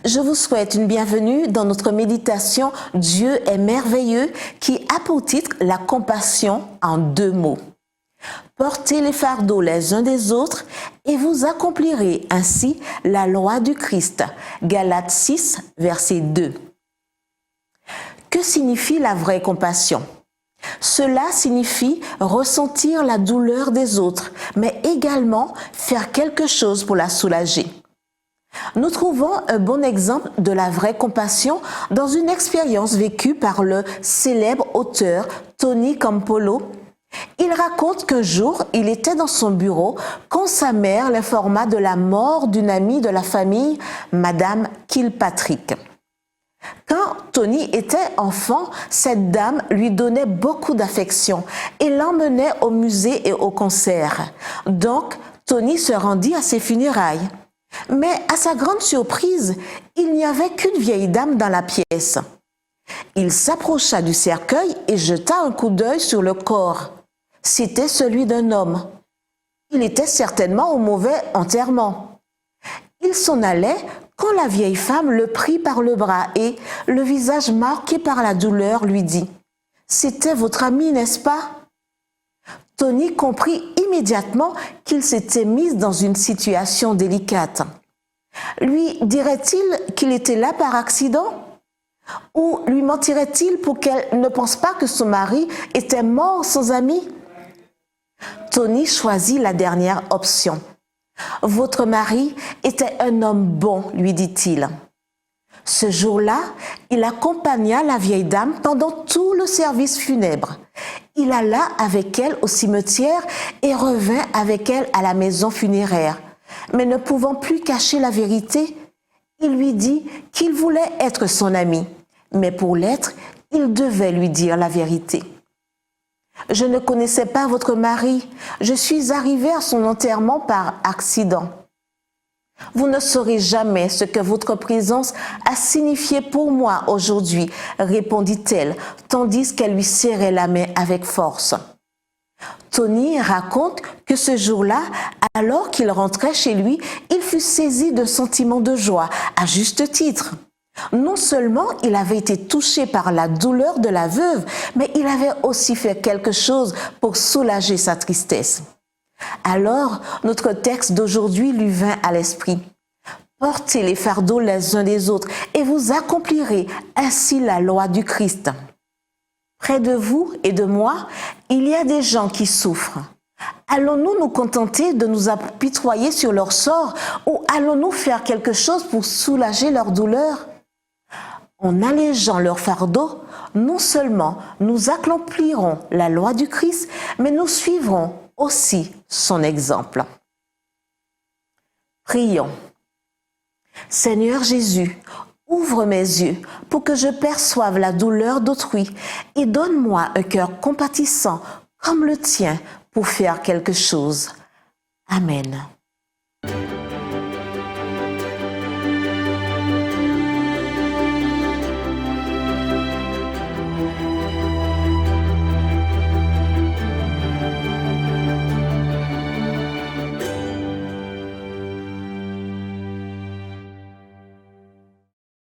Je vous souhaite une bienvenue dans notre méditation « Dieu est merveilleux » qui a pour titre la compassion en 2 mots. Portez les fardeaux les uns des autres et vous accomplirez ainsi la loi du Christ. Galates 6, verset 2. Que signifie la vraie compassion? Cela signifie ressentir la douleur des autres, mais également faire quelque chose pour la soulager. Nous trouvons un bon exemple de la vraie compassion dans une expérience vécue par le célèbre auteur Tony Campolo. Il raconte qu'un jour, il était dans son bureau quand sa mère l'informa de la mort d'une amie de la famille, Madame Kilpatrick. Quand Tony était enfant, cette dame lui donnait beaucoup d'affection et l'emmenait au musée et au concert. Donc, Tony se rendit à ses funérailles. Mais à sa grande surprise, il n'y avait qu'une vieille dame dans la pièce. Il s'approcha du cercueil et jeta un coup d'œil sur le corps. C'était celui d'un homme. Il était certainement au mauvais enterrement. Il s'en allait quand la vieille femme le prit par le bras et, le visage marqué par la douleur, lui dit « C'était votre ami, n'est-ce pas ?» Tony comprit immédiatement qu'il s'était mis dans une situation délicate. Lui dirait-il qu'il était là par accident? Ou lui mentirait-il pour qu'elle ne pense pas que son mari était mort sans ami? Tony choisit la dernière option. « Votre mari était un homme bon, lui dit-il. » Ce jour-là, il accompagna la vieille dame pendant tout le service funèbre. Il alla avec elle au cimetière et revint avec elle à la maison funéraire. Mais ne pouvant plus cacher la vérité, il lui dit qu'il voulait être son ami. Mais pour l'être, il devait lui dire la vérité. « Je ne connaissais pas votre mari. Je suis arrivée à son enterrement par accident. » « Vous ne saurez jamais ce que votre présence a signifié pour moi aujourd'hui, » répondit-elle, tandis qu'elle lui serrait la main avec force. Tony raconte que ce jour-là, alors qu'il rentrait chez lui, il fut saisi d'un sentiment de joie, à juste titre. Non seulement il avait été touché par la douleur de la veuve, mais il avait aussi fait quelque chose pour soulager sa tristesse. Alors, notre texte d'aujourd'hui lui vint à l'esprit. Portez les fardeaux les uns des autres et vous accomplirez ainsi la loi du Christ. Près de vous et de moi, il y a des gens qui souffrent. Allons-nous nous contenter de nous apitoyer sur leur sort ou allons-nous faire quelque chose pour soulager leur douleur? En allégeant leur fardeau, non seulement nous accomplirons la loi du Christ, mais nous suivrons aussi son exemple. Prions. Seigneur Jésus, ouvre mes yeux pour que je perçoive la douleur d'autrui et donne-moi un cœur compatissant comme le tien pour faire quelque chose. Amen.